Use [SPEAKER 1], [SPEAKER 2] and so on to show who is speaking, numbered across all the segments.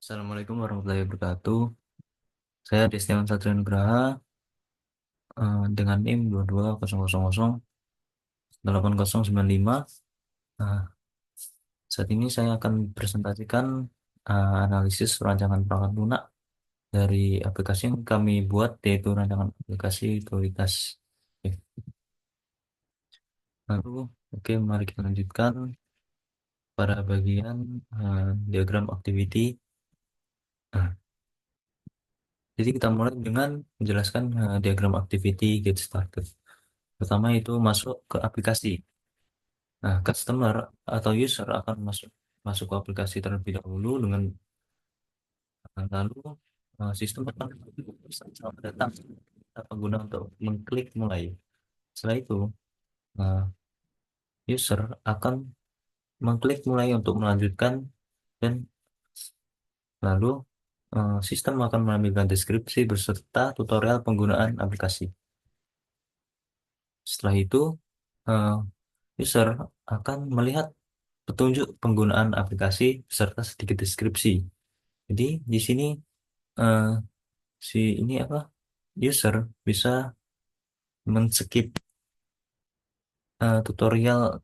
[SPEAKER 1] Assalamualaikum warahmatullahi wabarakatuh. Saya Destiawan Satria Nugraha dengan NIM 2200089095. Nah, saat ini saya akan presentasikan analisis rancangan perangkat lunak dari aplikasi yang kami buat, yaitu rancangan aplikasi prioritas. Oke. Lalu, oke, mari kita lanjutkan pada bagian diagram activity. Nah, jadi kita mulai dengan menjelaskan diagram activity get started. Pertama itu masuk ke aplikasi. Nah, customer atau user akan masuk masuk ke aplikasi terlebih dahulu dengan lalu sistem akan selamat datang kita pengguna untuk mengklik mulai. Setelah itu, eh, user akan mengklik mulai untuk melanjutkan dan lalu sistem akan menampilkan deskripsi beserta tutorial penggunaan aplikasi. Setelah itu, eh, user akan melihat petunjuk penggunaan aplikasi beserta sedikit deskripsi. Jadi di sini eh, si ini apa user bisa men-skip tutorial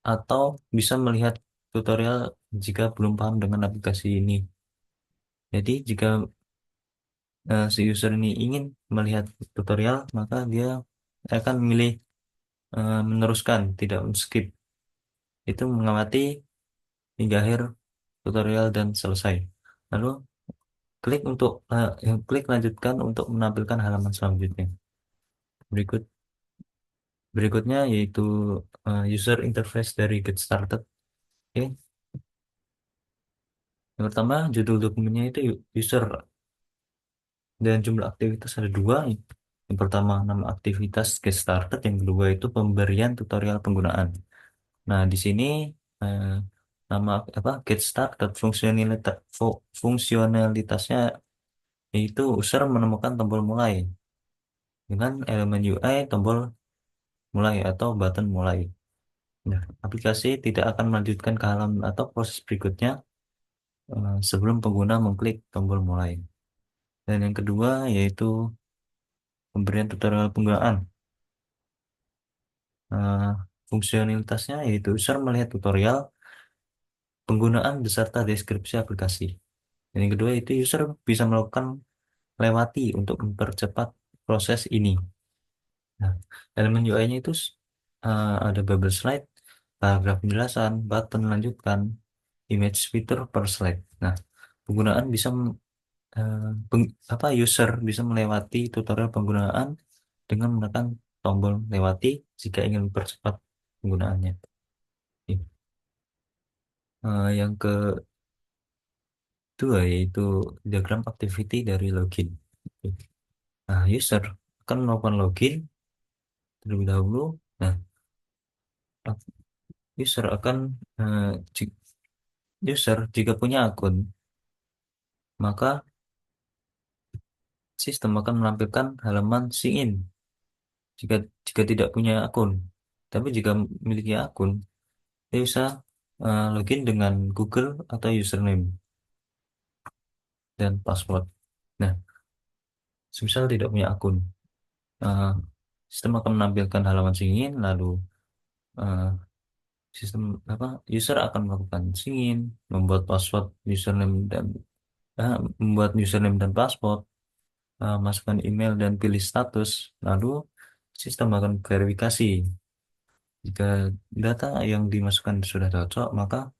[SPEAKER 1] atau bisa melihat tutorial jika belum paham dengan aplikasi ini. Jadi jika si user ini ingin melihat tutorial, maka dia akan memilih meneruskan, tidak skip. Itu mengamati hingga akhir tutorial dan selesai. Lalu klik lanjutkan untuk menampilkan halaman selanjutnya. Berikut Berikutnya yaitu user interface dari Get Started. Oke. Yang pertama, judul dokumennya itu user dan jumlah aktivitas ada dua. Yang pertama nama aktivitas Get Started, yang kedua itu pemberian tutorial penggunaan. Nah, di sini eh, nama apa Get Started fungsionalitasnya yaitu user menemukan tombol mulai dengan elemen UI tombol mulai atau button mulai. Nah, aplikasi tidak akan melanjutkan ke halaman atau proses berikutnya sebelum pengguna mengklik tombol mulai. Dan yang kedua yaitu pemberian tutorial penggunaan. Eh, Fungsionalitasnya yaitu user melihat tutorial penggunaan beserta deskripsi aplikasi. Dan yang kedua itu user bisa melakukan lewati untuk mempercepat proses ini. Nah, elemen UI-nya itu ada bubble slide, paragraf penjelasan, button lanjutkan, image fitur per slide. Nah, penggunaan bisa eh, user bisa melewati tutorial penggunaan dengan menekan tombol lewati jika ingin mempercepat penggunaannya. Yang kedua yaitu diagram activity dari login. Nah, user akan melakukan login terlebih dahulu. Nah, user akan eh, ji- user jika punya akun, maka sistem akan menampilkan halaman sign in jika jika tidak punya akun. Tapi jika memiliki akun, dia bisa login dengan Google atau username dan password. Nah, semisal tidak punya akun, eh, sistem akan menampilkan halaman sign in, lalu eh, sistem apa user akan melakukan sign in, membuat password username dan membuat username dan password, masukkan email dan pilih status, lalu sistem akan verifikasi. Jika data yang dimasukkan sudah cocok, maka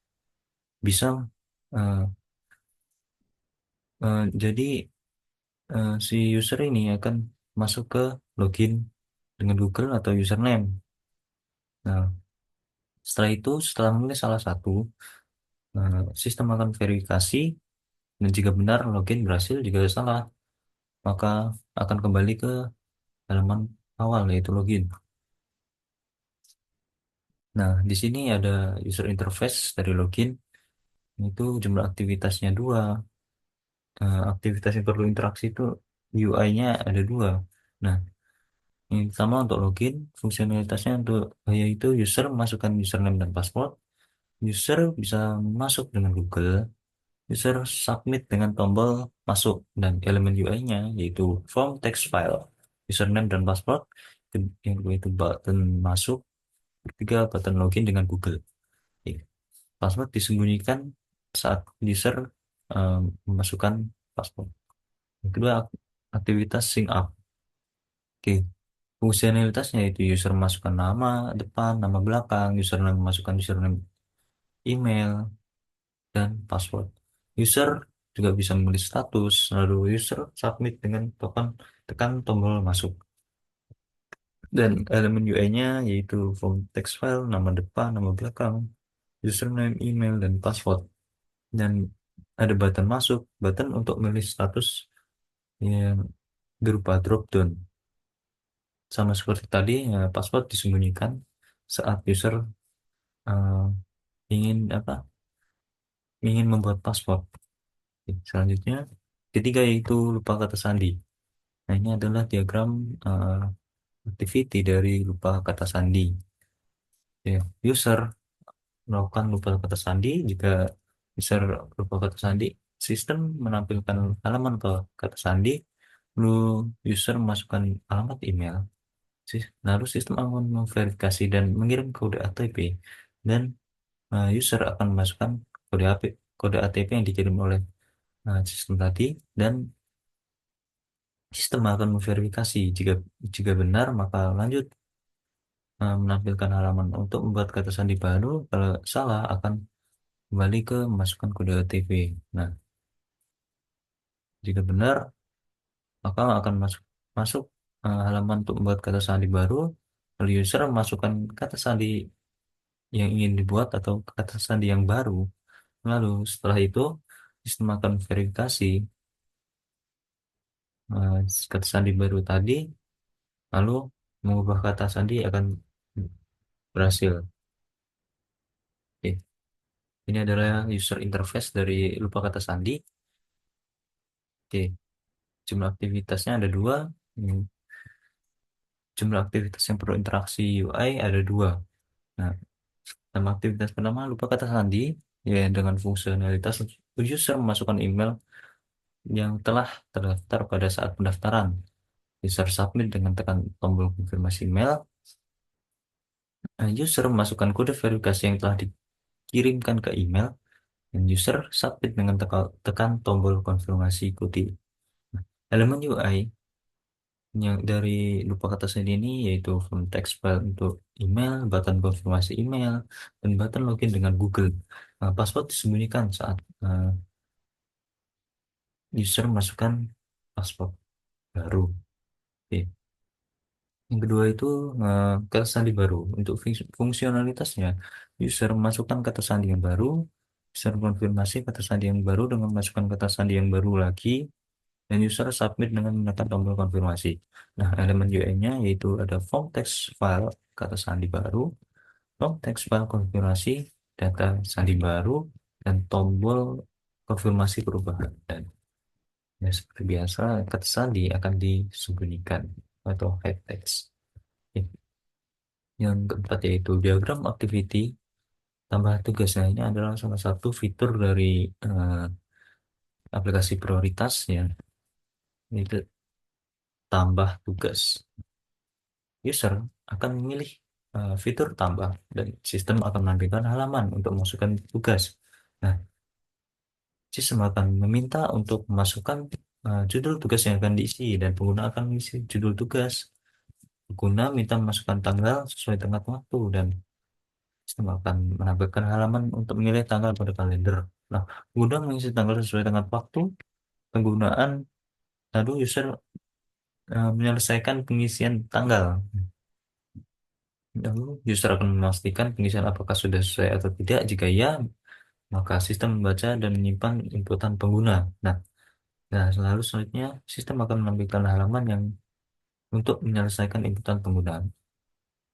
[SPEAKER 1] bisa eh, jadi si user ini akan masuk ke login dengan Google atau username. Nah, setelah memilih salah satu, sistem akan verifikasi dan jika benar login berhasil, jika salah maka akan kembali ke halaman awal yaitu login. Nah, di sini ada user interface dari login, itu jumlah aktivitasnya dua. Aktivitas yang perlu interaksi itu UI-nya ada dua. Nah, yang pertama untuk login, fungsionalitasnya untuk yaitu user memasukkan username dan password. User bisa masuk dengan Google User submit dengan tombol masuk dan elemen UI-nya yaitu form text file, username dan password, yang kedua itu button masuk, ketiga button login dengan Google. Oke. Password disembunyikan saat user memasukkan password. Yang kedua, aktivitas sync up. Oke. Fungsionalitasnya itu user masukkan nama depan, nama belakang, username masukkan username email, dan password. User juga bisa menulis status, lalu user submit dengan tekan tombol masuk. Dan elemen UI-nya yaitu form text file, nama depan, nama belakang, username, email, dan password. Dan ada button masuk, button untuk memilih status yang berupa drop down. Sama seperti tadi, ya, password disembunyikan saat user eh, ingin apa? Ingin membuat password. Selanjutnya, ketiga yaitu lupa kata sandi. Nah, ini adalah diagram eh, activity dari lupa kata sandi. Ya, user melakukan lupa kata sandi. Jika user lupa kata sandi, sistem menampilkan halaman ke kata sandi, lalu user memasukkan alamat email. Lalu sistem akan memverifikasi dan mengirim kode OTP, dan user akan memasukkan kode OTP yang dikirim oleh sistem tadi, dan sistem akan memverifikasi jika jika benar maka lanjut menampilkan halaman untuk membuat kata sandi baru. Kalau salah akan kembali ke memasukkan kode OTP. Nah, jika benar maka akan masuk masuk halaman untuk membuat kata sandi baru. Lalu user memasukkan kata sandi yang ingin dibuat atau kata sandi yang baru. Lalu setelah itu sistem akan verifikasi eh, kata sandi baru tadi, lalu mengubah kata sandi akan berhasil. Oke. Ini adalah user interface dari lupa kata sandi. Oke, jumlah aktivitasnya ada dua. Hmm, Jumlah aktivitas yang perlu interaksi UI ada dua. Nah, nama aktivitas pertama lupa kata sandi, ya dengan fungsionalitas user memasukkan email yang telah terdaftar pada saat pendaftaran. User submit dengan tekan tombol konfirmasi email. User memasukkan kode verifikasi yang telah dikirimkan ke email, dan user submit dengan tekan tombol konfirmasi ikuti. Nah, elemen UI yang dari lupa kata sandi ini yaitu from text file untuk email, button konfirmasi email, dan button login dengan Google. Nah, password disembunyikan saat user masukkan password baru. Oke. Yang kedua itu kata sandi baru. Untuk fungsionalitasnya, user masukkan kata sandi yang baru, user konfirmasi kata sandi yang baru dengan masukkan kata sandi yang baru lagi, dan user submit dengan menekan tombol konfirmasi. Nah, elemen UI-nya yaitu ada form text file kata sandi baru, form text file konfirmasi data sandi baru, dan tombol konfirmasi perubahan. Dan ya, seperti biasa, kata sandi akan disembunyikan atau hide text. Oke. Yang keempat yaitu diagram activity tambah tugas. Nah, ini adalah salah satu fitur dari eh, aplikasi prioritas ya, itu tambah tugas. User akan memilih fitur tambah dan sistem akan menampilkan halaman untuk memasukkan tugas. Nah, sistem akan meminta untuk memasukkan judul tugas yang akan diisi, dan pengguna akan mengisi judul tugas. Pengguna minta memasukkan tanggal sesuai tenggat waktu, dan sistem akan menampilkan halaman untuk memilih tanggal pada kalender. Nah, pengguna mengisi tanggal sesuai tenggat waktu penggunaan, lalu user menyelesaikan pengisian tanggal. Lalu user akan memastikan pengisian apakah sudah sesuai atau tidak. Jika ya, maka sistem membaca dan menyimpan inputan pengguna. Nah, lalu selanjutnya sistem akan menampilkan halaman yang untuk menyelesaikan inputan pengguna.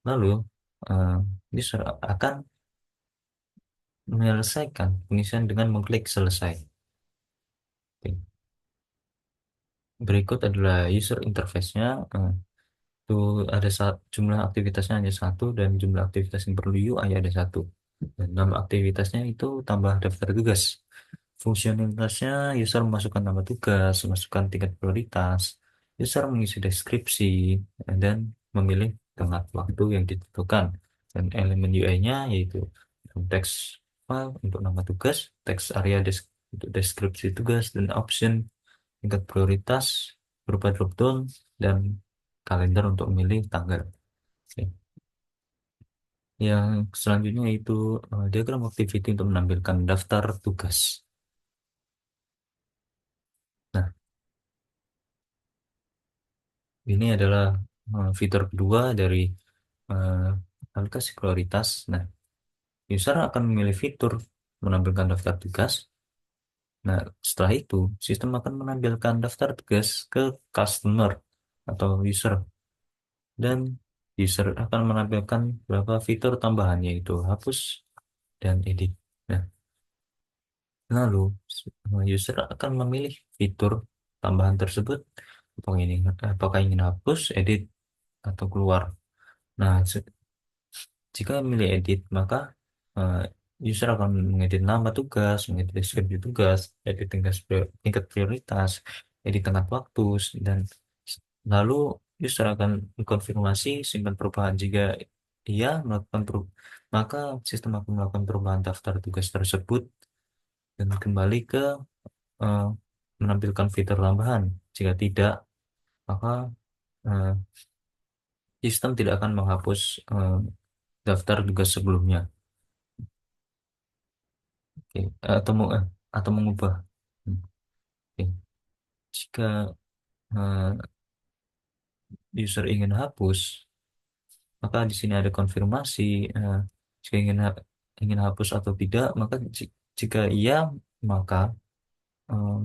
[SPEAKER 1] Lalu eh, user akan menyelesaikan pengisian dengan mengklik selesai. Oke. Berikut adalah user interface-nya. Itu ada jumlah aktivitasnya hanya satu, dan jumlah aktivitas yang perlu UI ada satu. Dan nama aktivitasnya itu tambah daftar tugas. Fungsionalitasnya, user memasukkan nama tugas, memasukkan tingkat prioritas, user mengisi deskripsi, dan memilih tengah waktu yang ditentukan. Dan elemen UI-nya yaitu teks file untuk nama tugas, teks area untuk deskripsi tugas, dan option tingkat prioritas berupa dropdown, dan kalender untuk memilih tanggal. Oke. Yang selanjutnya itu diagram activity untuk menampilkan daftar tugas. Nah, ini adalah fitur kedua dari uh, aplikasi prioritas. Nah, user akan memilih fitur menampilkan daftar tugas. Nah, setelah itu, sistem akan menampilkan daftar tugas ke customer atau user. Dan user akan menampilkan beberapa fitur tambahan, yaitu hapus dan edit. Nah, lalu user akan memilih fitur tambahan tersebut, apakah ingin hapus, edit, atau keluar. Nah, jika memilih edit, maka eh, user akan mengedit nama tugas, mengedit deskripsi tugas, edit tingkat prioritas, edit tengah waktu, dan lalu user akan mengkonfirmasi simpan perubahan. Jika ia melakukan maka sistem akan melakukan perubahan daftar tugas tersebut dan kembali ke eh, menampilkan fitur tambahan. Jika tidak, maka eh, sistem tidak akan menghapus daftar tugas sebelumnya. Oke, atau mengubah. Hmm, oke. Jika eh, user ingin hapus, maka di sini ada konfirmasi. eh, Jika ingin hapus atau tidak, maka jika iya, maka eh,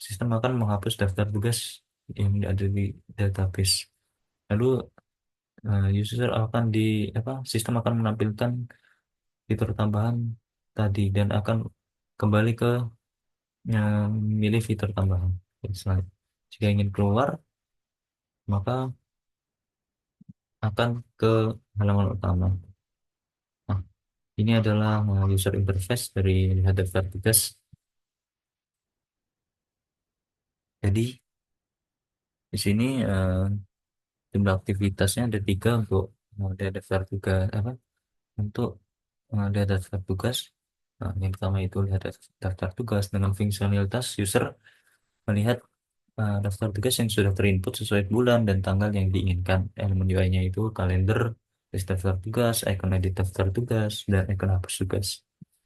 [SPEAKER 1] sistem akan menghapus daftar tugas yang ada di database. Lalu user akan sistem akan menampilkan fitur tambahan tadi dan akan kembali ke milih fitur tambahan. Misalnya, jika ingin keluar, maka akan ke halaman utama. Nah, ini adalah user interface dari lihat daftar tugas. Jadi di sini jumlah aktivitasnya ada tiga untuk lihat daftar tugas untuk lihat daftar tugas. Nah, yang pertama itu lihat daftar tugas dengan fungsionalitas user melihat daftar tugas yang sudah terinput sesuai bulan dan tanggal yang diinginkan. Elemen UI-nya itu kalender, list daftar tugas, icon edit daftar tugas, dan icon hapus tugas.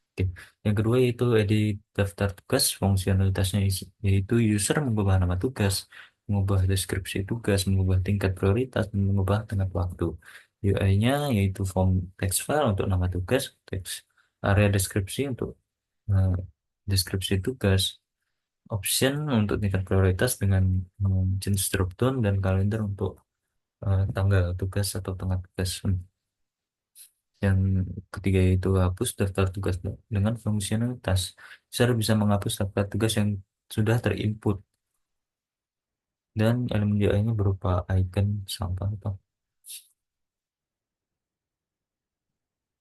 [SPEAKER 1] Oke. Yang kedua yaitu edit daftar tugas, fungsionalitasnya yaitu user mengubah nama tugas, mengubah deskripsi tugas, mengubah tingkat prioritas, dan mengubah tengah waktu. UI-nya yaitu form text file untuk nama tugas, teks area deskripsi untuk eh, deskripsi tugas, option untuk tingkat prioritas dengan jenis dropdown, dan kalender untuk tanggal tugas atau tengah tugas. Yang ketiga itu hapus daftar tugas dengan fungsionalitas. User bisa menghapus daftar tugas yang sudah terinput dan elemen UI-nya berupa icon sampah atau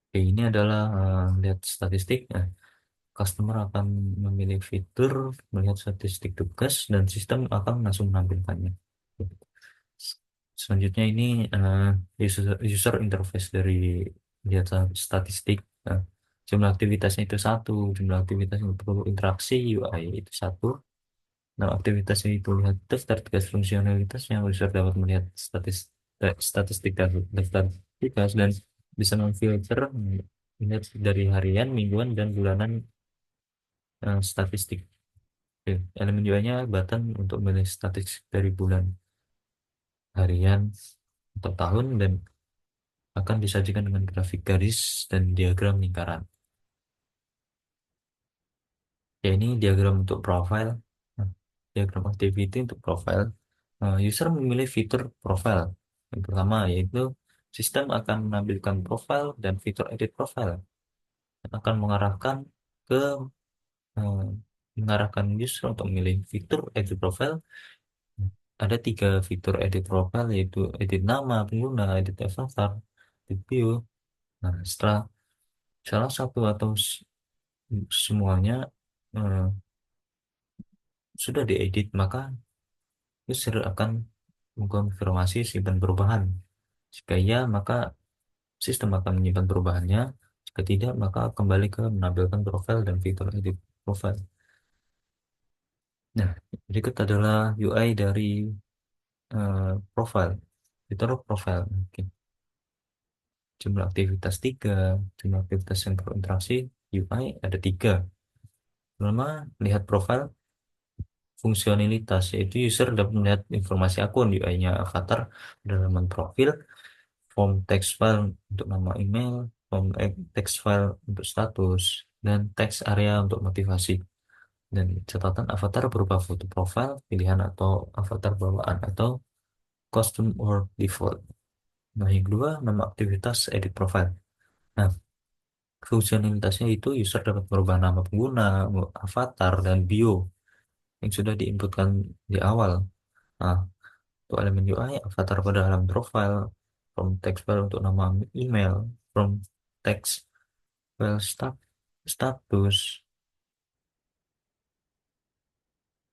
[SPEAKER 1] Oke, ini adalah lihat statistik. Nah, customer akan memilih fitur melihat statistik tugas dan sistem akan langsung menampilkannya. Selanjutnya ini user interface dari lihat statistik. Nah, jumlah aktivitasnya itu satu, jumlah aktivitas yang perlu interaksi UI itu satu. Nah, aktivitasnya itu lihat daftar tugas fungsionalitasnya, user dapat melihat statistik daftar tugas dan bisa memfilter melihat dari harian, mingguan, dan bulanan statistik. Oke, elemen UI-nya button untuk memilih statistik dari bulan, harian, atau tahun, dan akan disajikan dengan grafik garis dan diagram lingkaran. Ya, ini diagram untuk profile. Nah, diagram activity untuk profile. User memilih fitur profile. Yang pertama yaitu sistem akan menampilkan profile dan fitur edit profile. Dan akan ke eh, mengarahkan user untuk memilih fitur edit profile. Ada tiga fitur edit profile yaitu edit nama pengguna, edit avatar, edit view. Nah, setelah salah satu atau semuanya sudah diedit, maka user akan mengkonfirmasi simpan perubahan. Jika iya, maka sistem akan menyimpan perubahannya. Jika tidak, maka kembali ke menampilkan profil dan fitur edit profile. Nah, berikut adalah UI dari profile. Fitur profile. Oke. Jumlah aktivitas tiga, jumlah aktivitas yang berinteraksi UI ada tiga. Pertama, lihat profil fungsionalitas, yaitu user dapat melihat informasi akun UI-nya, avatar, halaman profil, form text file untuk nama email, form text file untuk status, dan text area untuk motivasi. Dan catatan avatar berupa foto profil, pilihan atau avatar bawaan atau custom or default. Nah, yang kedua, nama aktivitas edit profile. Nah, fungsionalitasnya itu user dapat merubah nama pengguna, avatar, dan bio yang sudah diinputkan di awal. Nah, untuk elemen UI, avatar pada halaman profile, from text file untuk nama email, from text file status,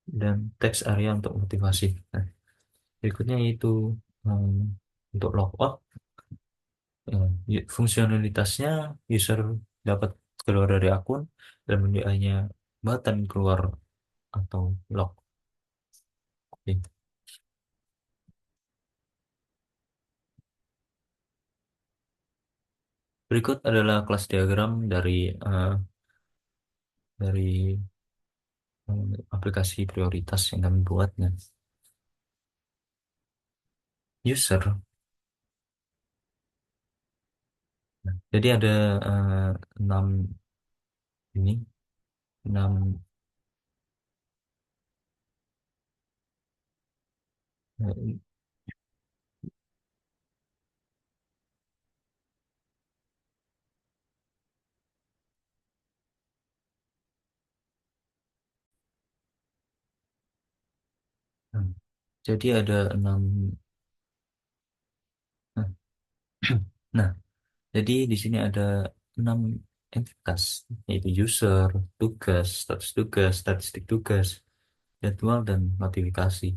[SPEAKER 1] dan teks area untuk motivasi. Nah, berikutnya yaitu hmm, untuk logout, fungsionalitasnya user dapat keluar dari akun dan UI-nya button keluar atau lock. Oke. Berikut adalah kelas diagram dari aplikasi prioritas yang kami buatnya. User. Nah, jadi ada eh, enam ini enam eh, hmm. Jadi ada enam. Nah, nah, jadi di sini ada enam entitas, yaitu user, tugas, status tugas, statistik tugas, jadwal, dan notifikasi.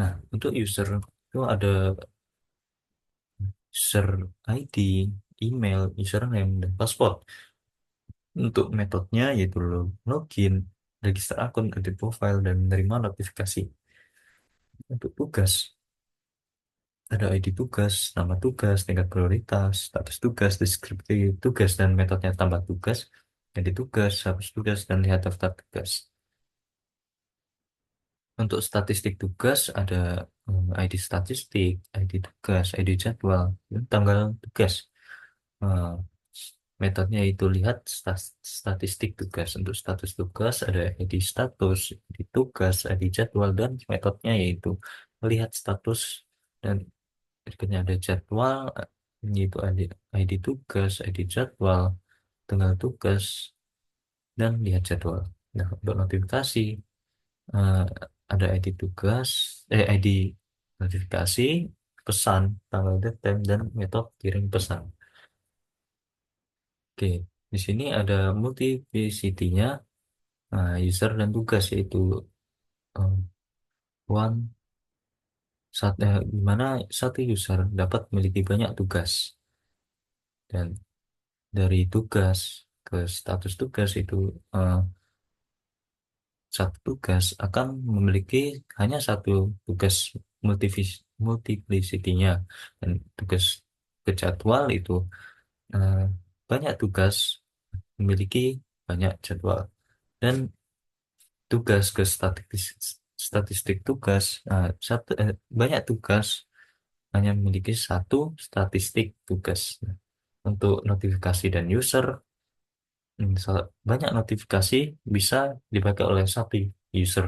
[SPEAKER 1] Nah, untuk user itu ada user ID, email, username, dan password. Untuk metodenya yaitu login, register akun, edit profile, dan menerima notifikasi. Untuk tugas, ada ID tugas, nama tugas, tingkat prioritas, status tugas, deskripsi tugas, dan metodenya tambah tugas, edit tugas, hapus tugas, dan lihat daftar tugas. Untuk statistik tugas ada ID statistik, ID tugas, ID jadwal, dan tanggal tugas. Eh, Metodenya itu lihat statistik tugas. Untuk status tugas ada ID status, ID tugas, ID jadwal, dan metodenya yaitu melihat status, dan berikutnya ada jadwal, yaitu ID tugas, ID jadwal, tanggal tugas, dan lihat jadwal. Nah, untuk notifikasi eh, ada ID tugas, ID notifikasi, pesan, tanggal date, time, dan metode kirim pesan. Oke, di sini ada multiplicity-nya, user dan tugas, yaitu eh, one di mana satu user dapat memiliki banyak tugas, dan dari tugas ke status tugas itu eh, satu tugas akan memiliki hanya satu tugas multiplicity-nya, dan tugas ke jadwal itu eh, banyak tugas memiliki banyak jadwal, dan tugas ke statistik tugas banyak tugas hanya memiliki satu statistik tugas. Nah, untuk notifikasi dan user, banyak notifikasi bisa dipakai oleh satu user.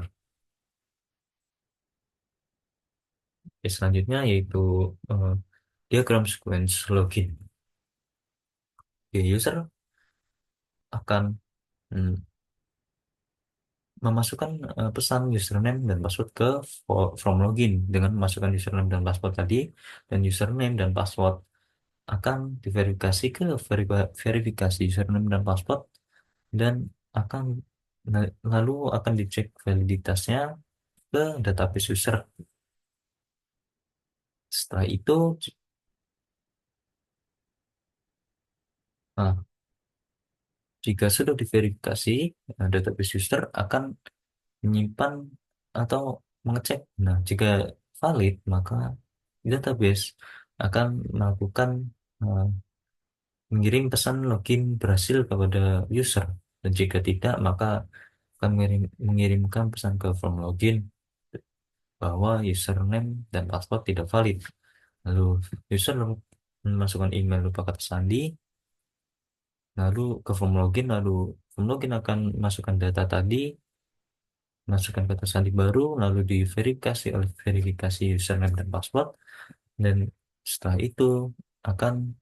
[SPEAKER 1] Selanjutnya yaitu eh, diagram sequence login. User akan mm, memasukkan pesan username dan password ke from login dengan memasukkan username dan password tadi, dan username dan password akan diverifikasi ke verifikasi username dan password, dan akan lalu akan dicek validitasnya ke database user. Setelah itu, nah, jika sudah diverifikasi, database user akan menyimpan atau mengecek. Nah, jika valid, maka database akan melakukan eh, mengirim pesan login berhasil kepada user. Dan jika tidak, maka akan mengirimkan pesan ke form login bahwa username dan password tidak valid. Lalu user memasukkan email lupa kata sandi, lalu ke form login akan masukkan data tadi, masukkan kata sandi baru, lalu diverifikasi oleh verifikasi username dan password, dan setelah itu akan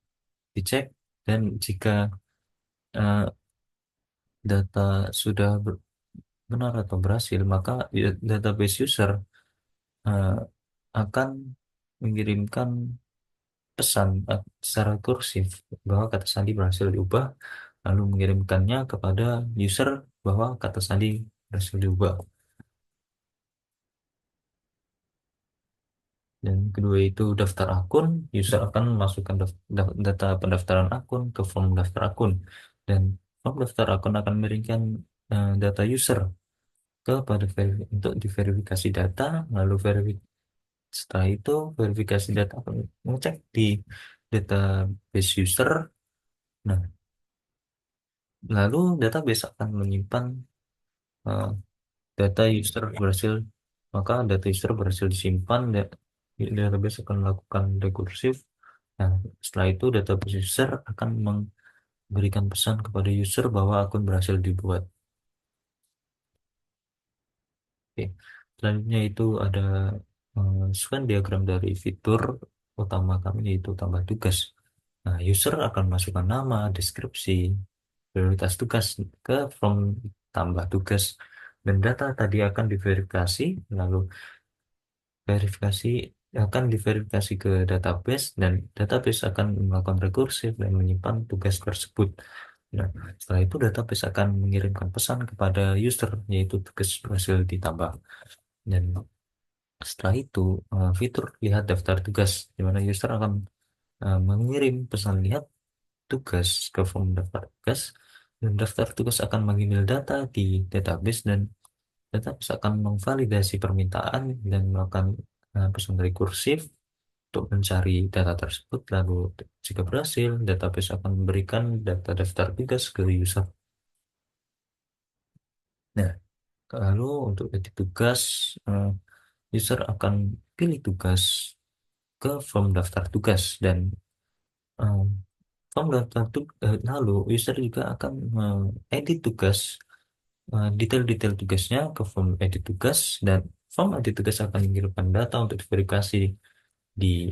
[SPEAKER 1] dicek, dan jika eh, data sudah benar atau berhasil, maka database user eh, akan mengirimkan pesan secara kursif bahwa kata sandi berhasil diubah, lalu mengirimkannya kepada user bahwa kata sandi berhasil diubah. Dan kedua itu daftar akun, user akan memasukkan data pendaftaran akun ke form daftar akun, dan form daftar akun akan memberikan data user kepada untuk diverifikasi data, lalu setelah itu verifikasi data akan mengecek di database user. Nah, lalu database akan menyimpan eh, data user berhasil, maka data user berhasil disimpan, database akan melakukan rekursif. Nah, setelah itu database user akan memberikan pesan kepada user bahwa akun berhasil dibuat. Oke. Selanjutnya itu ada scan diagram dari fitur utama kami, yaitu tambah tugas. Nah, user akan masukkan nama, deskripsi, prioritas tugas ke form tambah tugas, dan data tadi akan diverifikasi, lalu verifikasi akan diverifikasi ke database, dan database akan melakukan rekursif dan menyimpan tugas tersebut. Nah, setelah itu database akan mengirimkan pesan kepada user, yaitu tugas berhasil ditambah. Dan setelah itu, fitur lihat daftar tugas, di mana user akan mengirim pesan lihat tugas ke form daftar tugas, dan daftar tugas akan mengambil data di database, dan database akan memvalidasi permintaan dan melakukan pesan rekursif untuk mencari data tersebut. Lalu jika berhasil, database akan memberikan data daftar tugas ke user. Nah, lalu untuk edit tugas, eh, user akan pilih tugas ke form daftar tugas, dan eh, form daftar lalu user juga akan edit tugas, detail-detail tugasnya ke form edit tugas, dan form edit tugas akan mengirimkan data untuk diverifikasi di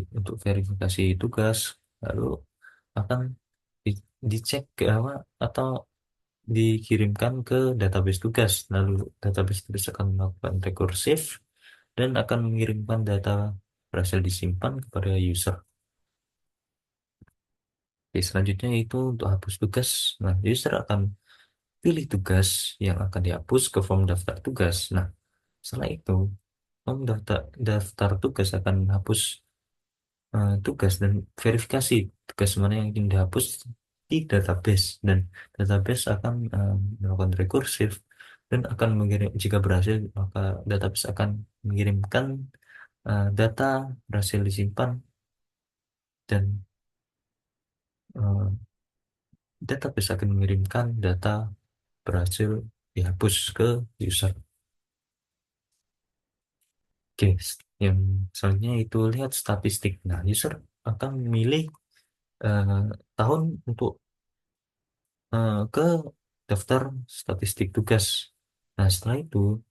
[SPEAKER 1] untuk verifikasi tugas, lalu akan dicek ke awal atau dikirimkan ke database tugas, lalu database tugas akan melakukan rekursif dan akan mengirimkan data berhasil disimpan kepada user. Oke, selanjutnya itu untuk hapus tugas. Nah, user akan pilih tugas yang akan dihapus ke form daftar tugas. Nah, setelah itu form daftar tugas akan menghapus tugas dan verifikasi tugas mana yang ingin dihapus di database, dan database akan melakukan rekursif dan akan mengirim, jika berhasil maka database akan mengirimkan data berhasil disimpan, dan uh, database akan mengirimkan data berhasil dihapus ke user. Oke, yang selanjutnya itu lihat statistik. Nah, user akan memilih eh, tahun untuk ke daftar statistik tugas. Nah, setelah itu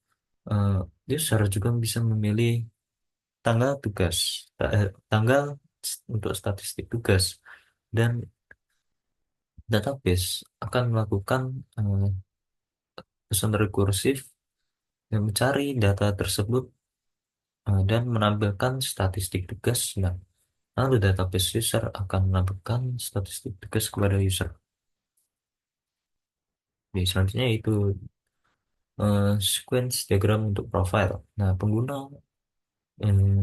[SPEAKER 1] eh, user juga bisa memilih tanggal tugas, tanggal untuk statistik tugas, dan database akan melakukan pesan rekursif yang mencari data tersebut dan menampilkan statistik tugas. Nah, lalu database user akan menampilkan statistik tugas kepada user. Jadi, selanjutnya itu sequence diagram untuk profile. Nah, pengguna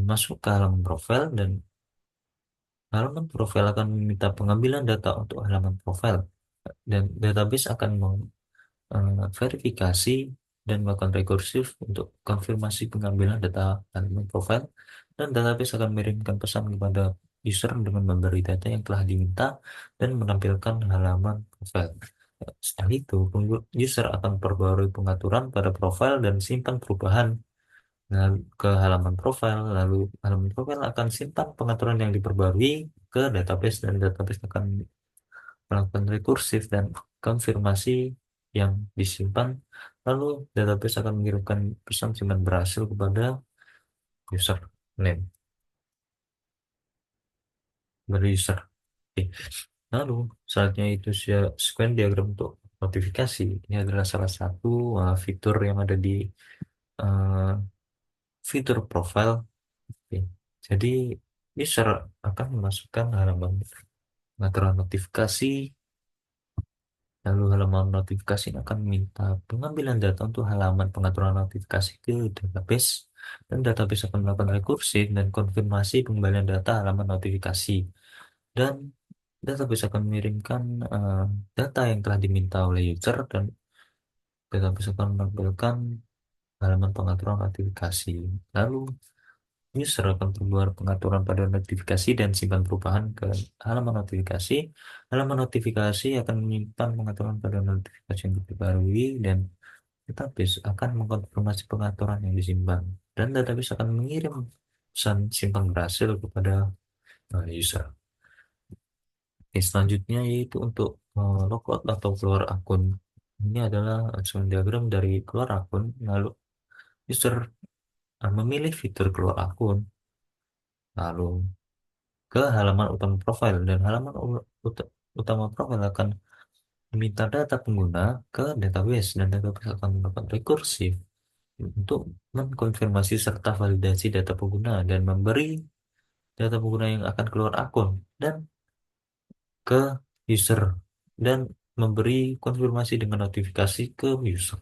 [SPEAKER 1] masuk ke halaman profile dan halaman profile akan meminta pengambilan data untuk halaman profile dan database akan verifikasi dan melakukan rekursif untuk konfirmasi pengambilan data halaman profile dan database akan mengirimkan pesan kepada user dengan memberi data yang telah diminta dan menampilkan halaman profile. Setelah itu, user akan perbarui pengaturan pada profile dan simpan perubahan ke halaman profile, lalu halaman profile akan simpan pengaturan yang diperbarui ke database dan database akan melakukan rekursif dan konfirmasi yang disimpan, lalu database akan mengirimkan pesan simpan berhasil kepada user name dari user. Oke. Lalu selanjutnya itu sequence diagram untuk notifikasi. Ini adalah salah satu fitur yang ada di uh, fitur profile. Oke. Jadi user akan memasukkan halaman pengaturan notifikasi. Lalu halaman notifikasi akan meminta pengambilan data untuk halaman pengaturan notifikasi ke database dan database akan melakukan rekursif dan konfirmasi pengembalian data halaman notifikasi dan database akan mengirimkan eh, data yang telah diminta oleh user dan database akan menampilkan halaman pengaturan notifikasi. Lalu user akan keluar pengaturan pada notifikasi dan simpan perubahan ke halaman notifikasi. Halaman notifikasi akan menyimpan pengaturan pada notifikasi yang diperbarui dan database akan mengkonfirmasi pengaturan yang disimpan. Dan database akan mengirim pesan simpan berhasil kepada user. Oke, selanjutnya yaitu untuk logout atau keluar akun. Ini adalah acuan diagram dari keluar akun. Lalu user memilih fitur keluar akun. Lalu ke halaman utama profil dan halaman utama profil akan meminta data pengguna ke database dan database akan melakukan rekursif untuk mengkonfirmasi serta validasi data pengguna dan memberi data pengguna yang akan keluar akun dan ke user dan memberi konfirmasi dengan notifikasi ke user.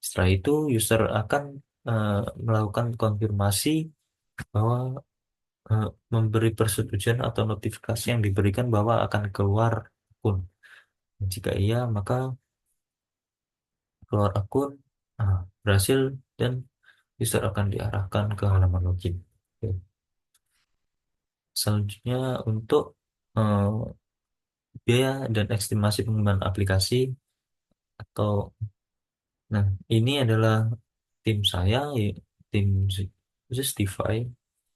[SPEAKER 1] Setelah itu user akan melakukan konfirmasi bahwa eh, memberi persetujuan atau notifikasi yang diberikan bahwa akan keluar akun. Jika iya, maka keluar akun berhasil dan user akan diarahkan ke halaman login. Oke. Selanjutnya untuk eh, biaya dan estimasi pengembangan aplikasi atau nah ini adalah tim saya, tim Justify,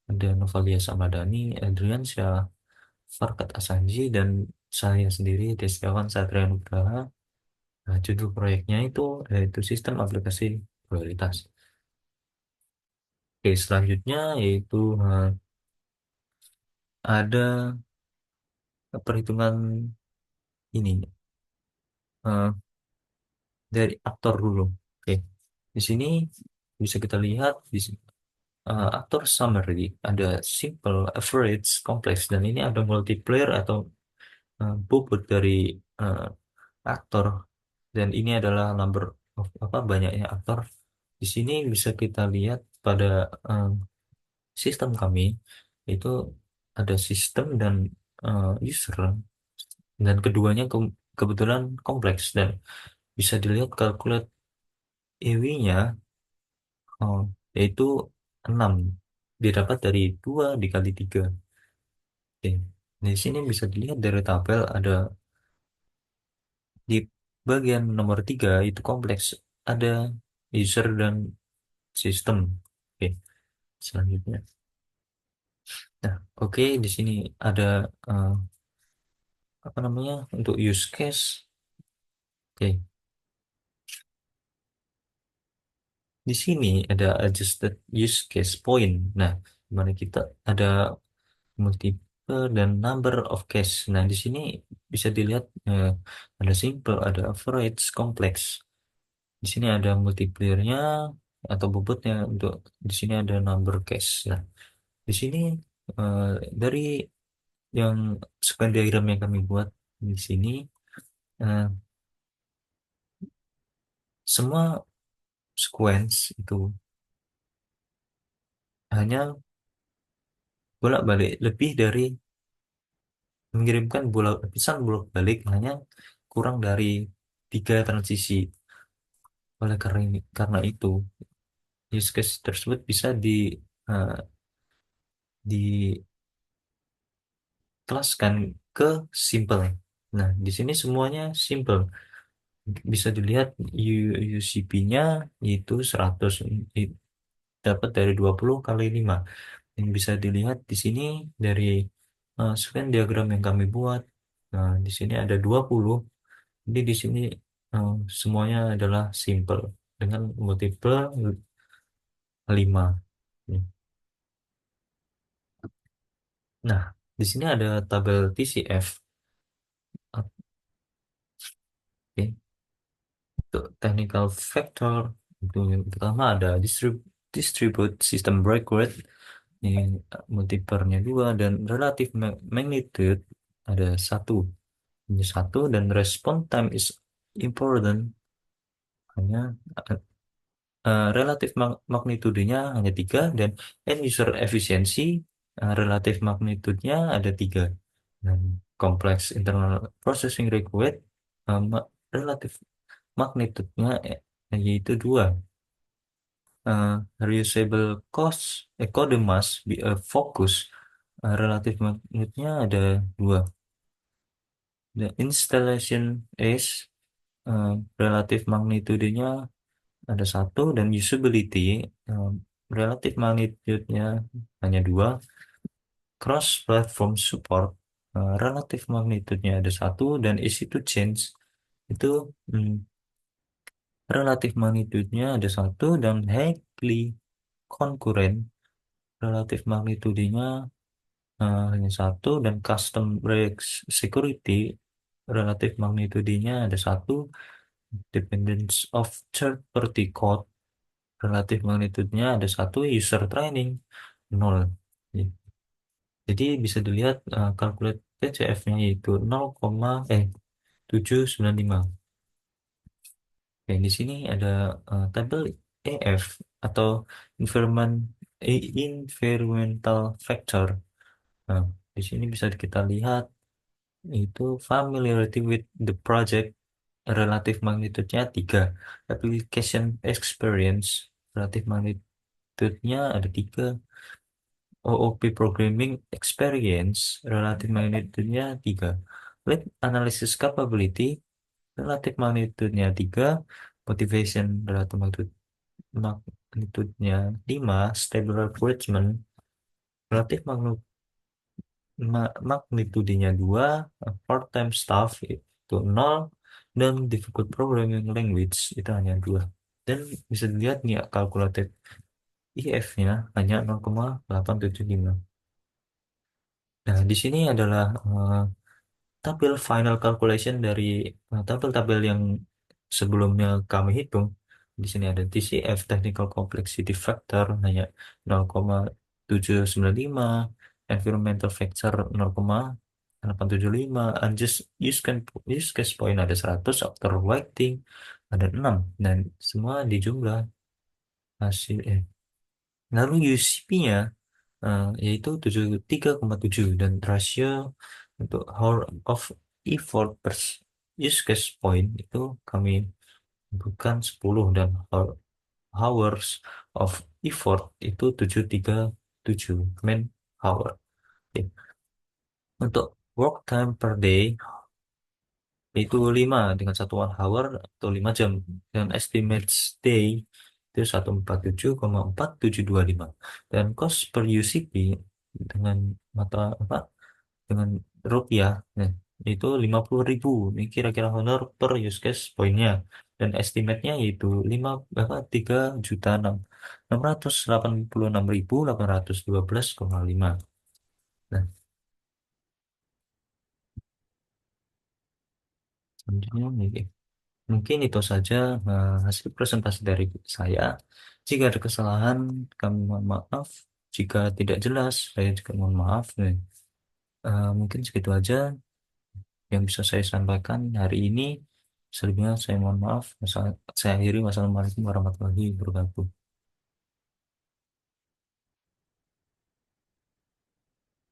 [SPEAKER 1] ada Novalia Samadani, Adrian Syah, Farkat Asanji, dan saya sendiri, Destiawan Satria Nugraha. Nah, judul proyeknya itu yaitu sistem aplikasi prioritas. Oke, selanjutnya yaitu ada perhitungan ini eh, dari aktor dulu. Oke, di sini bisa kita lihat aktor summary, ada simple, average, complex, dan ini ada multiplier atau bobot dari eh, aktor, dan ini adalah number of apa banyaknya aktor. Di sini bisa kita lihat pada eh, sistem kami itu ada sistem dan user dan keduanya kebetulan kompleks dan bisa dilihat kalkulat EW-nya yaitu 6 didapat dari 2 dikali 3. Oke. Di sini bisa dilihat dari tabel ada di bagian nomor 3 itu kompleks ada user dan sistem. Oke, selanjutnya. Nah, oke di sini ada eh, apa namanya untuk use case. Oke, di sini ada adjusted use case point. Nah, di mana kita ada multiple dan number of case. Nah, di sini bisa dilihat ada simple, ada average, complex. Di sini ada multipliernya atau bobotnya untuk di sini ada number case. Nah, di sini eh, dari yang square diagram yang kami buat di sini eh, semua sequence itu hanya bolak-balik lebih dari mengirimkan pesan bolak-balik hanya kurang dari 3 transisi. Oleh karena itu, use case tersebut bisa eh, dikelaskan ke simple. Nah, di sini semuanya simple. Bisa dilihat UCP-nya yaitu 100 i- dapat dari 20 kali 5. Yang bisa dilihat di sini dari scan diagram yang kami buat. Nah, di sini ada 20. Jadi di sini eh, semuanya adalah simple dengan multiple 5. Nah, di sini ada tabel TCF. Oke, untuk technical factor itu yang pertama ada distribute system break rate, ini multiplier-nya 2 dan relative magnitude ada 1. Ini 1 dan response time is important, hanya relatif magnitudenya hanya 3 dan end user efficiency relatif magnitudenya ada 3 dan complex internal processing required relatif magnitudenya yaitu 2. Reusable cost kode must be a focus, relatif magnitudenya ada 2. The installation is relatif magnitudenya ada 1 dan usability um, relatif magnitude-nya hanya 2. Cross platform support relatif magnitude-nya ada 1 dan easy to change itu hmm, relatif magnitude-nya ada 1 dan highly concurrent relatif magnitude-nya hanya 1 dan custom break security relatif magnitude-nya ada 1. Dependence of third party code relatif magnitude-nya ada 1, user training 0. Ya. Jadi bisa dilihat calculate TCF-nya yaitu 0,795. Oke, di sini ada tabel EF atau environment environmental factor. Nah, di sini bisa kita lihat itu familiarity with the project relatif magnitude-nya 3. Application experience relatif magnitude-nya ada 3. OOP Programming Experience relatif magnitude-nya 3. Lead Analysis Capability relatif magnitude-nya 3. Motivation relatif magnitude-nya 5. Stable Recruitment relatif magnitude-nya 2. Part-time staff itu 0. Dan Difficult Programming Language itu hanya 2. Dan bisa dilihat nih calculated IF-nya hanya 0,875. Nah, di sini adalah tabel final calculation dari tabel-tabel yang sebelumnya kami hitung. Di sini ada TCF, Technical Complexity Factor, hanya 0,795, Environmental Factor 0,875, Unjust use case point ada 100, After Weighting ada 6, dan semua dijumlah hasil. Lalu UCP-nya yaitu 73,7 dan rasio untuk hour of effort per use case point itu kami bukan 10 dan hours of effort itu 737 man hour. Oke. Untuk work time per day itu 5 dengan satuan hour atau 5 jam dan estimate day itu 147,4725 dan cost per UCP dengan mata apa dengan rupiah nah, itu 50.000. Ini kira-kira honor per use case poinnya dan estimate-nya yaitu 3.686.812,5. Nah, selanjutnya mungkin itu saja hasil presentasi dari saya. Jika ada kesalahan, kami mohon maaf. Jika tidak jelas, saya juga mohon maaf. Mungkin segitu aja yang bisa saya sampaikan hari ini. Selebihnya saya mohon maaf. Saya akhiri. Wassalamualaikum warahmatullahi wabarakatuh.